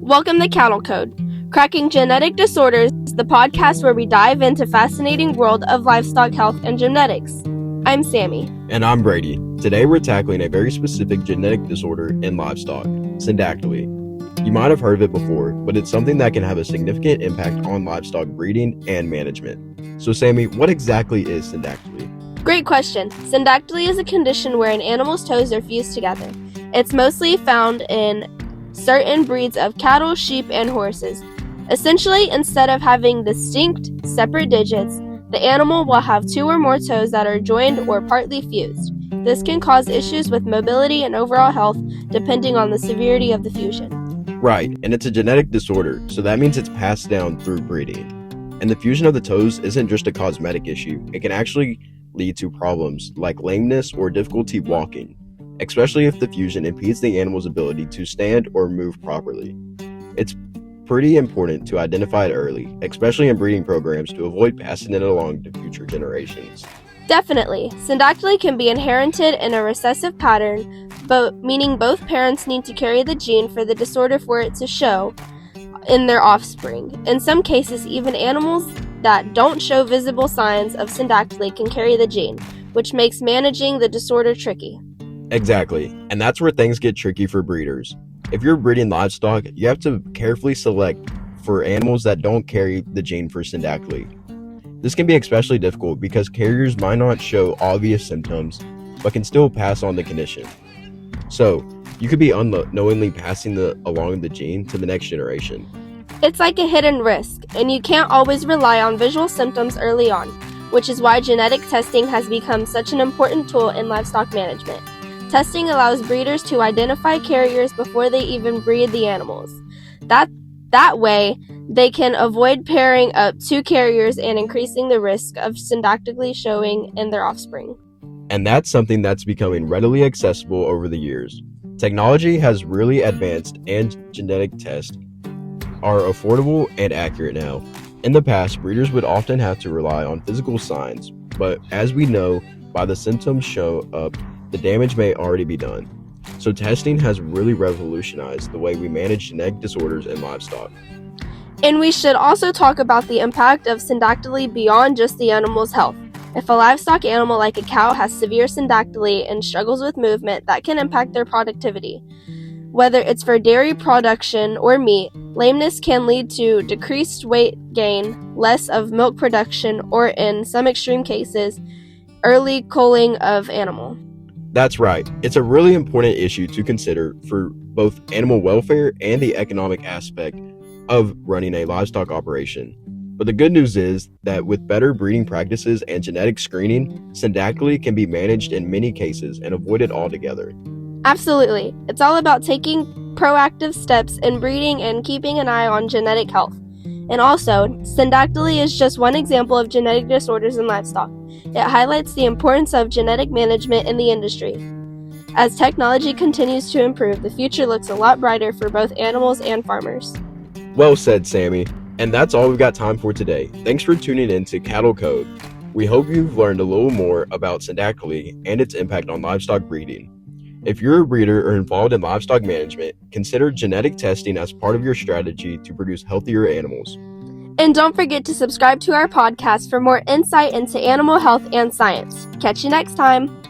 Welcome to Cattle Code, Cracking Genetic Disorders, the podcast where we dive into fascinating world of livestock health and genetics. I'm Sammy. And I'm Brady. Today we're tackling a very specific genetic disorder in livestock, syndactyly. You might have heard of it before, but it's something that can have a significant impact on livestock breeding and management. So Sammy, what exactly is syndactyly? Great question. Syndactyly is a condition where an animal's toes are fused together. It's mostly found in certain breeds of cattle, sheep, and horses. Essentially, instead of having distinct, separate digits, the animal will have two or more toes that are joined or partly fused. This can cause issues with mobility and overall health, depending on the severity of the fusion. Right, and it's a genetic disorder, so that means it's passed down through breeding. And the fusion of the toes isn't just a cosmetic issue, it can actually lead to problems like lameness or difficulty walking, especially if the fusion impedes the animal's ability to stand or move properly. It's pretty important to identify it early, especially in breeding programs, to avoid passing it along to future generations. Definitely. Syndactyly can be inherited in a recessive pattern, meaning both parents need to carry the gene for the disorder for it to show in their offspring. In some cases, even animals that don't show visible signs of syndactyly can carry the gene, which makes managing the disorder tricky. Exactly, and that's where things get tricky for breeders. If you're breeding livestock, you have to carefully select for animals that don't carry the gene for syndactyly. This can be especially difficult because carriers might not show obvious symptoms, but can still pass on the condition. So, you could be unknowingly passing along the gene to the next generation. It's like a hidden risk, and you can't always rely on visual symptoms early on, which is why genetic testing has become such an important tool in livestock management. Testing allows breeders to identify carriers before they even breed the animals. That way, they can avoid pairing up two carriers and increasing the risk of syndactyly showing in their offspring. And that's something that's becoming readily accessible over the years. Technology has really advanced, and genetic tests are affordable and accurate now. In the past, breeders would often have to rely on physical signs, but as we know, by the symptoms show up, the damage may already be done. So testing has really revolutionized the way we manage genetic disorders in livestock. And we should also talk about the impact of syndactyly beyond just the animal's health. If a livestock animal like a cow has severe syndactyly and struggles with movement, that can impact their productivity. Whether it's for dairy production or meat, lameness can lead to decreased weight gain, less of milk production, or in some extreme cases, early culling of animal. That's right. It's a really important issue to consider for both animal welfare and the economic aspect of running a livestock operation. But the good news is that with better breeding practices and genetic screening, syndactyly can be managed in many cases and avoided altogether. Absolutely. It's all about taking proactive steps in breeding and keeping an eye on genetic health. And also, syndactyly is just one example of genetic disorders in livestock. It highlights the importance of genetic management in the industry. As technology continues to improve, the future looks a lot brighter for both animals and farmers. Well said, Sammy. And that's all we've got time for today. Thanks for tuning in to Cattle Code. We hope you've learned a little more about syndactyly and its impact on livestock breeding. If you're a breeder or involved in livestock management, consider genetic testing as part of your strategy to produce healthier animals. And don't forget to subscribe to our podcast for more insight into animal health and science. Catch you next time.